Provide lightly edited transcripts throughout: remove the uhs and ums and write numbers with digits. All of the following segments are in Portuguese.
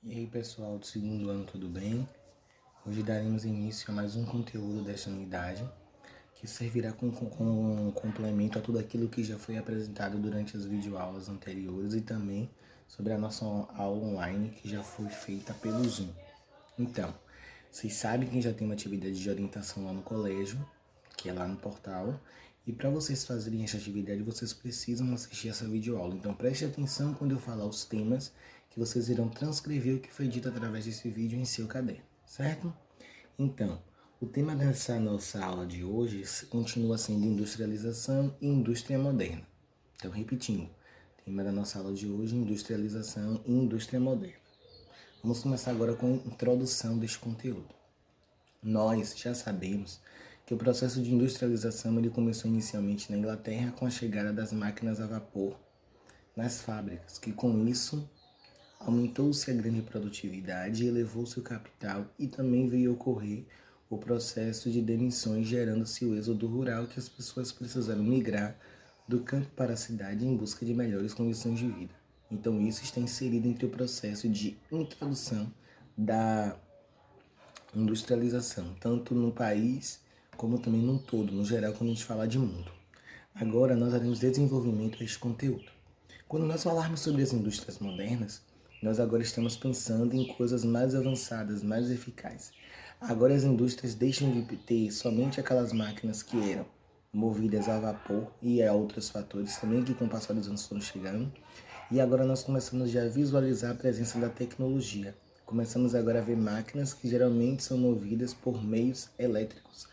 E aí pessoal do segundo ano, tudo bem? Hoje daremos início a mais um conteúdo desta unidade, que servirá como um complemento a tudo aquilo que já foi apresentado durante as videoaulas anteriores e também sobre a nossa aula online que já foi feita pelo Zoom. Então, vocês sabem que já tem uma atividade de orientação lá no colégio, que é lá no portal, e para vocês fazerem essa atividade, vocês precisam assistir essa videoaula. Então preste atenção quando eu falar os temas, que vocês irão transcrever o que foi dito através desse vídeo em seu caderno, certo? Então, o tema dessa nossa aula de hoje continua sendo industrialização e indústria moderna. Então, repetindo, o tema da nossa aula de hoje, industrialização e indústria moderna. Vamos começar agora com a introdução deste conteúdo. Nós já sabemos que o processo de industrialização ele começou inicialmente na Inglaterra com a chegada das máquinas a vapor nas fábricas, que com isso aumentou-se a grande produtividade, elevou-se o capital e também veio ocorrer o processo de demissões, gerando-se o êxodo rural que as pessoas precisaram migrar do campo para a cidade em busca de melhores condições de vida. Então isso está inserido entre o processo de introdução da industrialização, tanto no país como também no todo, no geral, quando a gente fala de mundo. Agora nós daremos desenvolvimento a este conteúdo. Quando nós falarmos sobre as indústrias modernas, nós agora estamos pensando em coisas mais avançadas, mais eficazes. Agora as indústrias deixam de ter somente aquelas máquinas que eram movidas a vapor e a outros fatores também que com o passar dos anos foram chegando. E agora nós começamos já a visualizar a presença da tecnologia. Começamos agora a ver máquinas que geralmente são movidas por meios elétricos.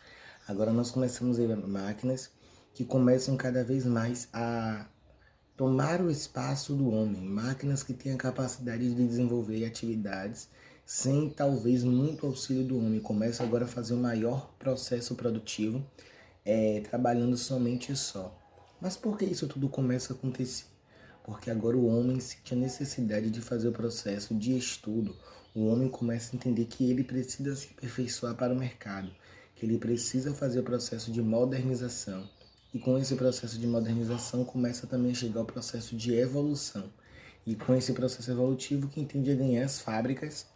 Agora nós começamos a ver máquinas que começam cada vez mais a tomar o espaço do homem, máquinas que têm a capacidade de desenvolver atividades sem talvez muito auxílio do homem. Começa agora a fazer o maior processo produtivo, trabalhando somente só. Mas por que isso tudo começa a acontecer? Porque agora o homem sente a necessidade de fazer o processo de estudo. O homem começa a entender que ele precisa se aperfeiçoar para o mercado, que ele precisa fazer o processo de modernização. E com esse processo de modernização começa também a chegar o processo de evolução. E com esse processo evolutivo, quem tende a ganhar as fábricas.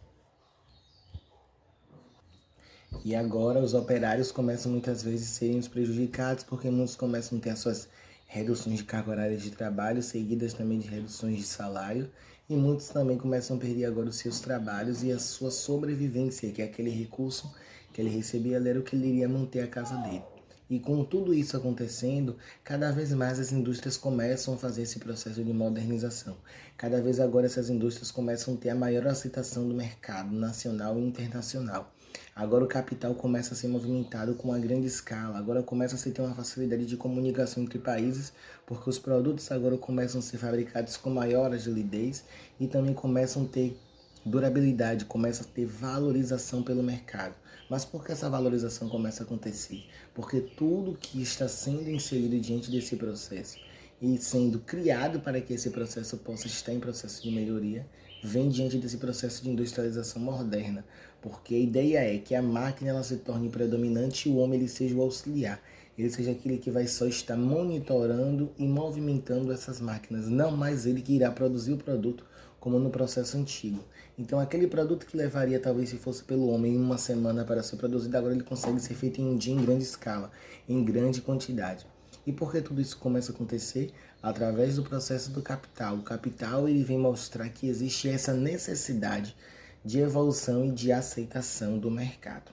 E agora os operários começam muitas vezes a serem os prejudicados, porque muitos começam a ter as suas reduções de carga horária de trabalho, seguidas também de reduções de salário, e muitos também começam a perder agora os seus trabalhos e a sua sobrevivência, que é aquele recurso que ele recebia, era o que ele iria manter a casa dele. E com tudo isso acontecendo, cada vez mais as indústrias começam a fazer esse processo de modernização. Cada vez agora essas indústrias começam a ter a maior aceitação do mercado nacional e internacional. Agora o capital começa a ser movimentado com uma grande escala. Agora começa a se ter uma facilidade de comunicação entre países, porque os produtos agora começam a ser fabricados com maior agilidez e também começam a ter durabilidade, começa a ter valorização pelo mercado. Mas por que essa valorização começa a acontecer? Porque tudo que está sendo inserido diante desse processo e sendo criado para que esse processo possa estar em processo de melhoria, vem diante desse processo de industrialização moderna, porque a ideia é que a máquina ela se torne predominante e o homem ele seja o auxiliar, ele seja aquele que vai só estar monitorando e movimentando essas máquinas, não mais ele que irá produzir o produto como no processo antigo. Então aquele produto que levaria talvez se fosse pelo homem uma semana para ser produzido, agora ele consegue ser feito em um dia em grande escala, em grande quantidade. E por que tudo isso começa a acontecer? Através do processo do capital. O capital ele vem mostrar que existe essa necessidade de evolução e de aceitação do mercado,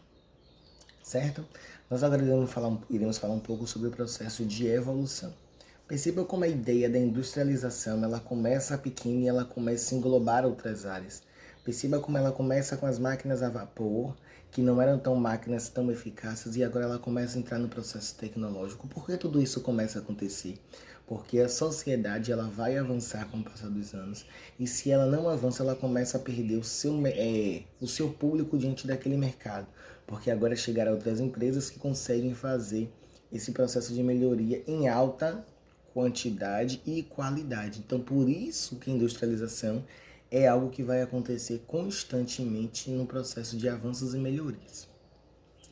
certo? Nós agora iremos falar um pouco sobre o processo de evolução. Perceba como a ideia da industrialização ela começa pequena e ela começa a englobar outras áreas. Perceba como ela começa com as máquinas a vapor, que não eram tão máquinas tão eficazes, e agora ela começa a entrar no processo tecnológico. Por que tudo isso começa a acontecer? Porque a sociedade ela vai avançar com o passar dos anos, e se ela não avança, ela começa a perder o seu público diante daquele mercado, porque agora chegaram outras empresas que conseguem fazer esse processo de melhoria em alta quantidade e qualidade. Então, por isso que a industrialização é algo que vai acontecer constantemente no processo de avanços e melhorias.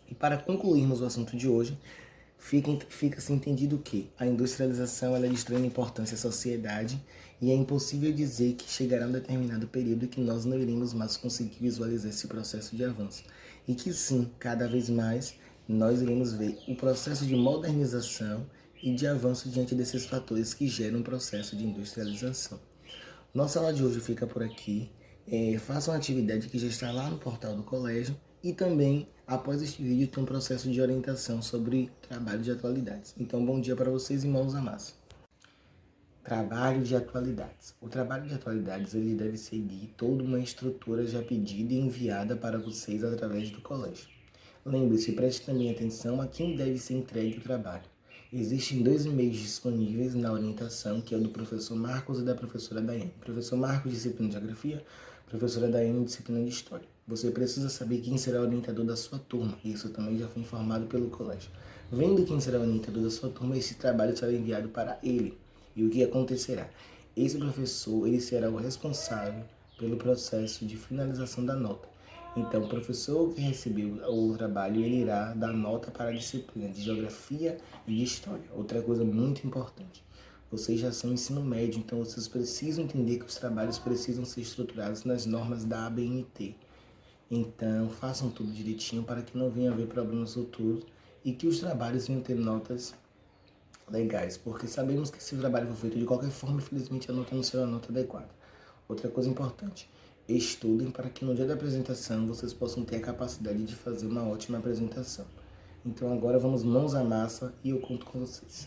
E para concluirmos o assunto de hoje, Fica-se entendido que a industrialização ela é de extrema importância à sociedade e é impossível dizer que chegará um determinado período que nós não iremos mais conseguir visualizar esse processo de avanço. E que sim, cada vez mais nós iremos ver o processo de modernização e de avanço diante desses fatores que geram um processo de industrialização. Nossa aula de hoje fica por aqui. Faça uma atividade que já está lá no portal do colégio e também, após este vídeo, tem um processo de orientação sobre trabalho de atualidades. Então, bom dia para vocês e mãos à massa. Trabalho de atualidades. O trabalho de atualidades ele deve seguir toda uma estrutura já pedida e enviada para vocês através do colégio. Lembre-se, preste também atenção a quem deve ser entregue o trabalho. Existem 2 e-mails disponíveis na orientação, que é o do professor Marcos e da professora Daiane. Professor Marcos, disciplina de Geografia, professora Daiane, disciplina de História. Você precisa saber quem será o orientador da sua turma. Isso também já foi informado pelo colégio. Vendo quem será o orientador da sua turma, esse trabalho será enviado para ele. E o que acontecerá? Esse professor ele será o responsável pelo processo de finalização da nota. Então, o professor que recebeu o trabalho, ele irá dar nota para a disciplina de Geografia e de História. Outra coisa muito importante, vocês já são ensino médio, então vocês precisam entender que os trabalhos precisam ser estruturados nas normas da ABNT. Então, façam tudo direitinho para que não venha haver problemas futuros e que os trabalhos venham ter notas legais, porque sabemos que se o trabalho for feito de qualquer forma, infelizmente a nota não será a nota adequada. Outra coisa importante, estudem para que no dia da apresentação vocês possam ter a capacidade de fazer uma ótima apresentação. Então agora vamos mãos à massa e eu conto com vocês.